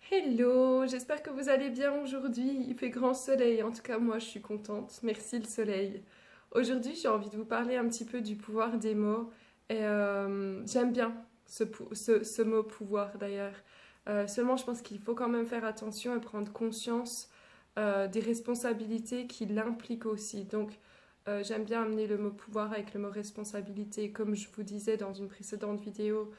Hello, j'espère que vous allez bien aujourd'hui. Il fait grand soleil, en tout cas moi je suis contente. Merci le soleil. Aujourd'hui j'ai envie de vous parler un petit peu du pouvoir des mots. Et j'aime bien ce mot pouvoir d'ailleurs. Seulement je pense qu'il faut quand même faire attention et prendre conscience des responsabilités qui l'impliquent aussi. Donc j'aime bien amener le mot pouvoir avec le mot responsabilité. Comme je vous disais dans une précédente vidéo,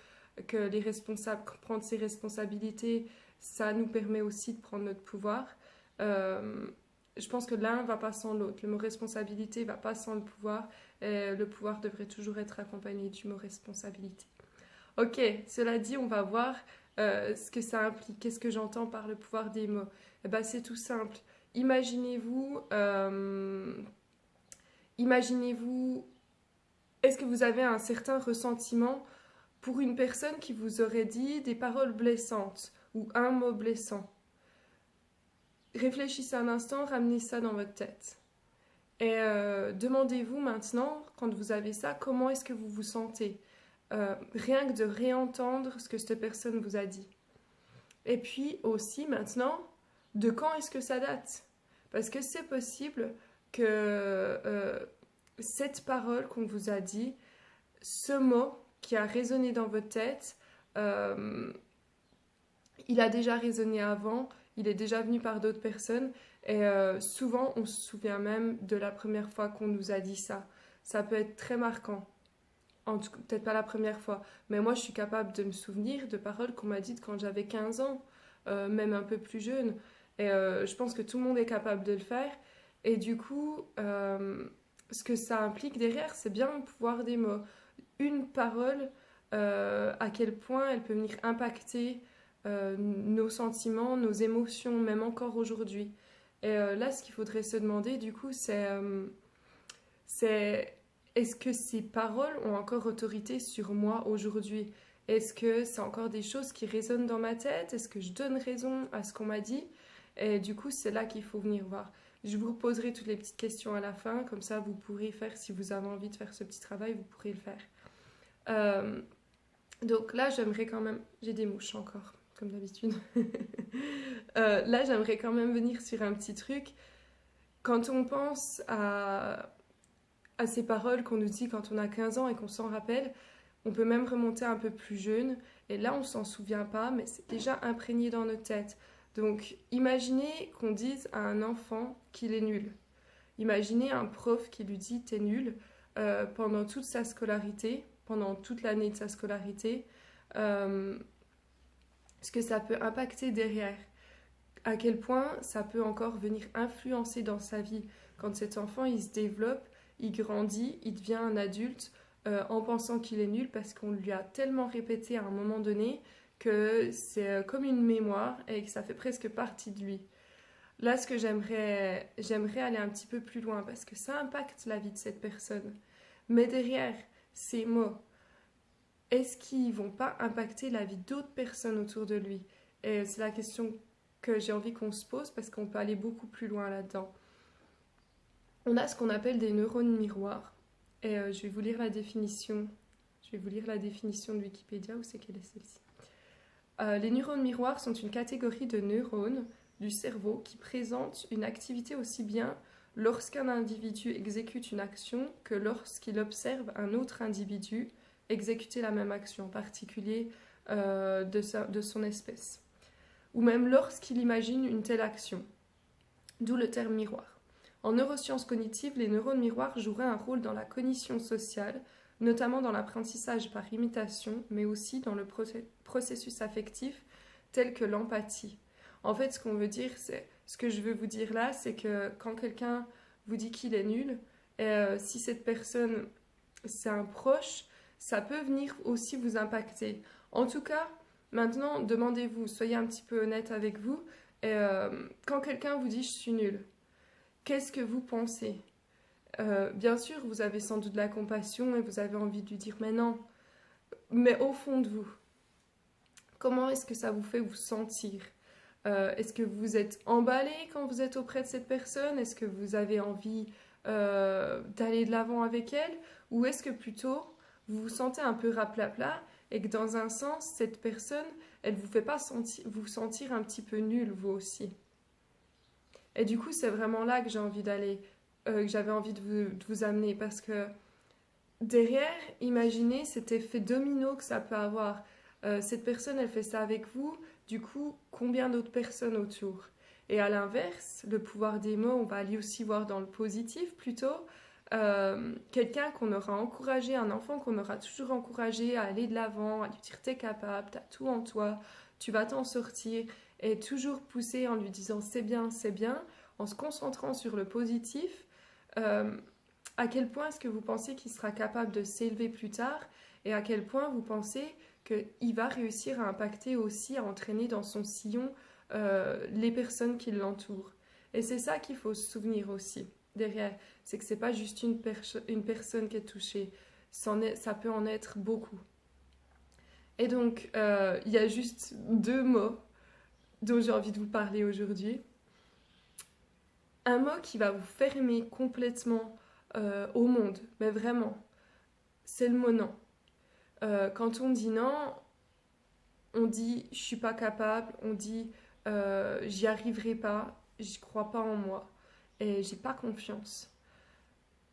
que les responsables, prendre ses responsabilités, ça nous permet aussi de prendre notre pouvoir. Euh, je pense que l'un va pas sans l'autre. Le mot responsabilité va pas sans le pouvoir. Et le pouvoir devrait toujours être accompagné du mot responsabilité. Ok, cela dit, on va voir ce que ça implique. Qu'est-ce que j'entends par le pouvoir des mots? Eh ben, c'est tout simple. Imaginez-vous, imaginez-vous, est-ce que vous avez un certain ressentiment pour une personne qui vous aurait dit des paroles blessantes ou un mot blessant? Réfléchissez un instant, ramenez ça dans votre tête. Et demandez-vous maintenant, quand vous avez ça, comment est-ce que vous vous sentez? Rien que de réentendre ce que cette personne vous a dit. Et puis aussi maintenant, de quand est-ce que ça date? Parce que c'est possible que cette parole qu'on vous a dit, ce mot qui a résonné dans votre tête, euh, il a déjà résonné avant, il est déjà venu par d'autres personnes, et souvent on se souvient même de la première fois qu'on nous a dit ça. Ça peut être très marquant. En tout cas, peut-être pas la première fois, mais moi je suis capable de me souvenir de paroles qu'on m'a dites quand j'avais 15 ans, même un peu plus jeune. Et je pense que tout le monde est capable de le faire. Et du coup, ce que ça implique derrière, c'est bien le pouvoir des mots. Une parole, à quel point elle peut venir impacter nos sentiments, nos émotions, même encore aujourd'hui. Et là, ce qu'il faudrait se demander, du coup, c'est est-ce que ces paroles ont encore autorité sur moi aujourd'hui? Est-ce que c'est encore des choses qui résonnent dans ma tête? Est-ce que je donne raison à ce qu'on m'a dit? Et du coup, c'est là qu'il faut venir voir. Je vous poserai toutes les petites questions à la fin, comme ça vous pourrez faire, si vous avez envie de faire ce petit travail, vous pourrez le faire. Euh, donc là, j'aimerais quand même... J'ai des mouches encore, comme d'habitude. Là, j'aimerais quand même venir sur un petit truc. Quand on pense à ces paroles qu'on nous dit quand on a 15 ans et qu'on s'en rappelle, on peut même remonter un peu plus jeune. Et là, on s'en souvient pas, mais c'est déjà imprégné dans notre tête. Donc, imaginez qu'on dise à un enfant qu'il est nul. Imaginez un prof qui lui dit t'es nul pendant toute sa scolarité, pendant toute l'année de sa scolarité. Euh, Ce que ça peut impacter derrière, à quel point ça peut encore venir influencer dans sa vie. Quand cet enfant il se développe, il grandit, il devient un adulte en pensant qu'il est nul parce qu'on lui a tellement répété à un moment donné que c'est comme une mémoire et que ça fait presque partie de lui. Là, ce que j'aimerais aller un petit peu plus loin parce que ça impacte la vie de cette personne. Mais derrière ces mots, est-ce qu'ils vont pas impacter la vie d'autres personnes autour de lui? Et c'est la question que j'ai envie qu'on se pose parce qu'on peut aller beaucoup plus loin là-dedans. On a ce qu'on appelle des neurones miroirs. Et je vais vous lire la définition. Je vais vous lire la définition de Wikipédia. Où c'est qu'elle est celle-ci? Les neurones miroirs sont une catégorie de neurones du cerveau qui présentent une activité aussi bien lorsqu'un individu exécute une action que lorsqu'il observe un autre individu exécuter la même action, en particulier de son espèce, ou même lorsqu'il imagine une telle action, d'où le terme miroir. En neurosciences cognitives, les neurones miroirs joueraient un rôle dans la cognition sociale, notamment dans l'apprentissage par imitation, mais aussi dans le processus affectif tel que l'empathie. En fait, ce qu'on veut dire, ce que je veux vous dire là, c'est que quand quelqu'un vous dit qu'il est nul, si cette personne, c'est un proche, ça peut venir aussi vous impacter. En tout cas, maintenant, demandez-vous, soyez un petit peu honnête avec vous. Et, quand quelqu'un vous dit je suis nul, qu'est-ce que vous pensez? Bien sûr, vous avez sans doute de la compassion et vous avez envie de lui dire mais non. Mais au fond de vous, comment est-ce que ça vous fait vous sentir? Est-ce que vous êtes emballé quand vous êtes auprès de cette personne? Est-ce que vous avez envie d'aller de l'avant avec elle? Ou est-ce que plutôt vous vous sentez un peu raplapla et que dans un sens, cette personne, elle vous fait pas vous sentir un petit peu nul, vous aussi. Et du coup, c'est vraiment là que j'ai envie d'aller, que j'avais envie de vous amener, parce que derrière, imaginez cet effet domino que ça peut avoir. Cette personne, elle fait ça avec vous, du coup, combien d'autres personnes autour? Et à l'inverse, le pouvoir des mots, on va aller aussi voir dans le positif plutôt. Quelqu'un qu'on aura encouragé, un enfant qu'on aura toujours encouragé à aller de l'avant, à lui dire t'es capable, t'as tout en toi, tu vas t'en sortir, et toujours pousser en lui disant c'est bien, en se concentrant sur le positif. Euh, à quel point est-ce que vous pensez qu'il sera capable de s'élever plus tard, et à quel point vous pensez qu'il va réussir à impacter aussi, à entraîner dans son sillon les personnes qui l'entourent. Et c'est ça qu'il faut se souvenir aussi derrière, c'est que c'est pas juste une personne qui est touchée, ça peut en être beaucoup. Et donc, il y a juste deux mots dont j'ai envie de vous parler aujourd'hui. Un mot qui va vous fermer complètement au monde, mais vraiment, c'est le mot non. Quand on dit non, on dit je suis pas capable, on dit j'y arriverai pas, j'y crois pas en moi et j'ai pas confiance.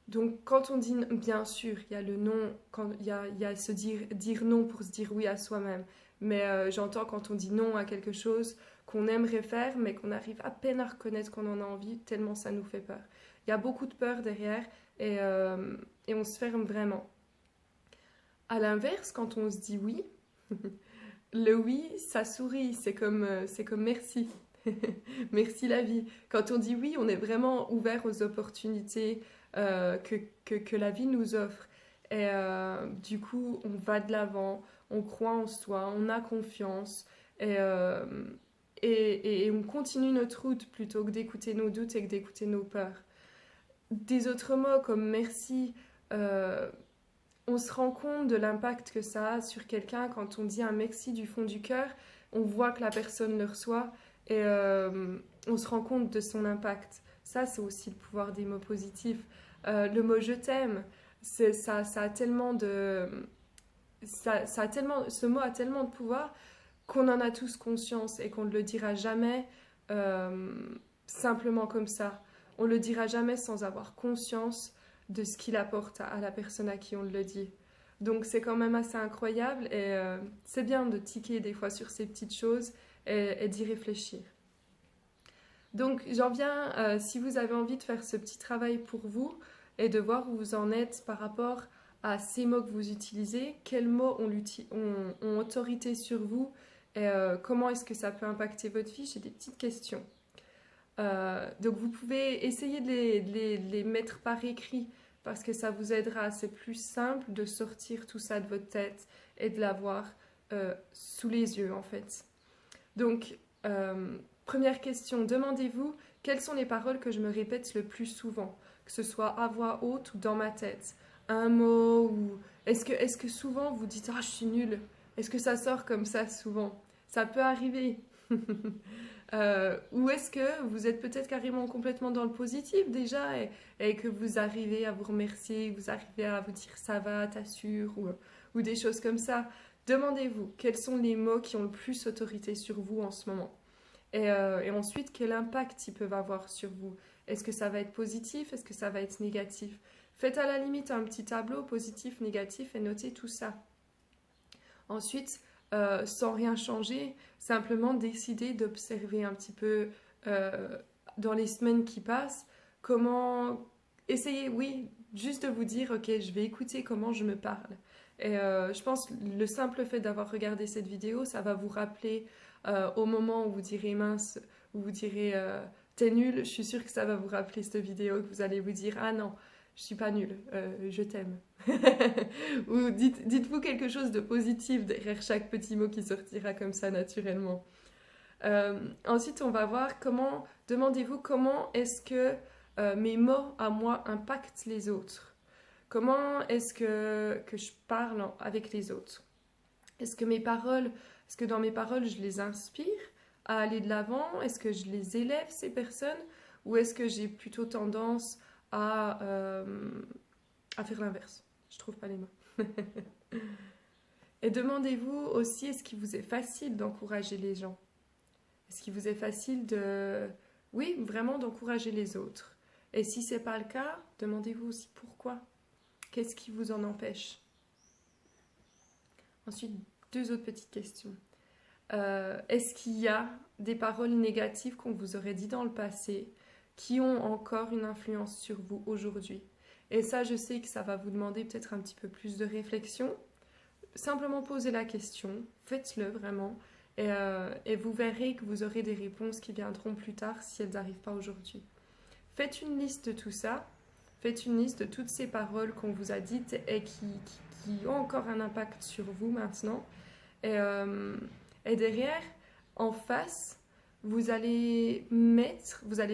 Donc quand on dit bien sûr, il y a le non, quand il y a se dire non pour se dire oui à soi-même. Mais j'entends quand on dit non à quelque chose qu'on aimerait faire, mais qu'on arrive à peine à reconnaître qu'on en a envie, tellement ça nous fait peur. Il y a beaucoup de peur derrière et on se ferme vraiment. À l'inverse, quand on se dit oui, le oui, ça sourit, c'est comme merci. Merci la vie. Quand on dit oui, on est vraiment ouvert aux opportunités que la vie nous offre. Et du coup, on va de l'avant, on croit en soi, on a confiance et on continue notre route plutôt que d'écouter nos doutes et que d'écouter nos peurs. Des autres mots comme merci, euh, on se rend compte de l'impact que ça a sur quelqu'un quand on dit un merci du fond du cœur. On voit que la personne le reçoit et on se rend compte de son impact. Ça, c'est aussi le pouvoir des mots positifs. Le mot je t'aime, ça a tellement de. Ça a tellement, ce mot a tellement de pouvoir qu'on en a tous conscience et qu'on ne le dira jamais euh, simplement comme ça. On le dira jamais sans avoir conscience de ce qu'il apporte à la personne à qui on le dit. Donc c'est quand même assez incroyable et c'est bien de tiquer des fois sur ces petites choses et d'y réfléchir. Donc j'en viens, si vous avez envie de faire ce petit travail pour vous et de voir où vous en êtes par rapport à ces mots que vous utilisez, quels mots ont autorité sur vous et comment est-ce que ça peut impacter votre vie, j'ai des petites questions. Donc vous pouvez essayer de les mettre par écrit parce que ça vous aidera. C'est plus simple de sortir tout ça de votre tête et de l'avoir sous les yeux en fait. Donc, première question, demandez-vous quelles sont les paroles que je me répète le plus souvent, que ce soit à voix haute ou dans ma tête. Un mot ou... est-ce que souvent vous dites « Ah, je suis nulle ». Est-ce que ça sort comme ça souvent? Ça peut arriver. Ou est-ce que vous êtes peut-être carrément complètement dans le positif déjà et que vous arrivez à vous remercier, vous arrivez à vous dire ça va, t'assures ou des choses comme ça. Demandez-vous quels sont les mots qui ont le plus autorité sur vous en ce moment. Et ensuite, quel impact ils peuvent avoir sur vous. Est-ce que ça va être positif? Est-ce que ça va être négatif? Faites à la limite un petit tableau positif, négatif et notez tout ça. Ensuite, sans rien changer, simplement décider d'observer un petit peu dans les semaines qui passent comment essayer, oui, juste de vous dire, ok, je vais écouter comment je me parle. Et je pense le simple fait d'avoir regardé cette vidéo, ça va vous rappeler au moment où vous direz mince, où vous direz t'es nul, je suis sûre que ça va vous rappeler cette vidéo, que vous allez vous dire ah non, je suis pas nulle, je t'aime. Ou dites-vous quelque chose de positif derrière chaque petit mot qui sortira comme ça naturellement. Ensuite, on va voir comment, demandez-vous comment est-ce que mes mots à moi impactent les autres. Comment est-ce que je parle avec les autres? Est-ce que dans mes paroles, je les inspire à aller de l'avant? Est-ce que je les élève, ces personnes? Ou est-ce que j'ai plutôt tendance à faire l'inverse? Je trouve pas les mots. Et demandez-vous aussi, est-ce qu'il vous est facile d'encourager les gens? Est-ce qu'il vous est facile de, oui, vraiment d'encourager les autres? Et si c'est pas le cas, demandez-vous aussi pourquoi. Qu'est-ce qui vous en empêche? Ensuite, deux autres petites questions. Est-ce qu'il y a des paroles négatives qu'on vous aurait dit dans le passé qui ont encore une influence sur vous aujourd'hui? Et ça, je sais que ça va vous demander peut-être un petit peu plus de réflexion. Simplement posez la question, faites-le vraiment, et vous verrez que vous aurez des réponses qui viendront plus tard si elles n'arrivent pas aujourd'hui. Faites une liste de tout ça, faites une liste de toutes ces paroles qu'on vous a dites et qui ont encore un impact sur vous maintenant. Et derrière, en face, vous allez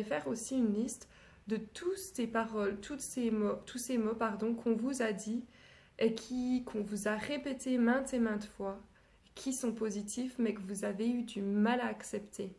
faire aussi une liste de toutes ces paroles, tous ces mots qu'on vous a dit et qu'on vous a répété maintes et maintes fois, qui sont positifs mais que vous avez eu du mal à accepter.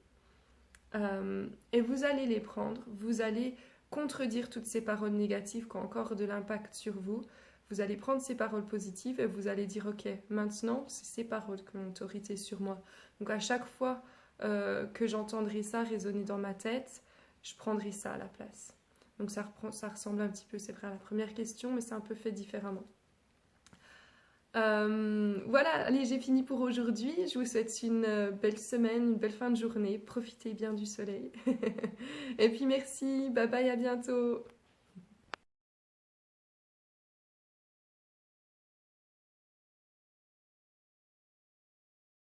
Et vous allez les prendre, vous allez contredire toutes ces paroles négatives qui ont encore de l'impact sur vous. Vous allez prendre ces paroles positives et vous allez dire ok, maintenant c'est ces paroles qui ont autorité sur moi. Donc à chaque fois que j'entendrai ça résonner dans ma tête, je prendrai ça à la place. Donc ça ressemble un petit peu, c'est vrai, à la première question, mais c'est un peu fait différemment. Voilà, allez, j'ai fini pour aujourd'hui. Je vous souhaite une belle semaine, une belle fin de journée. Profitez bien du soleil. Et puis merci, bye bye, à bientôt.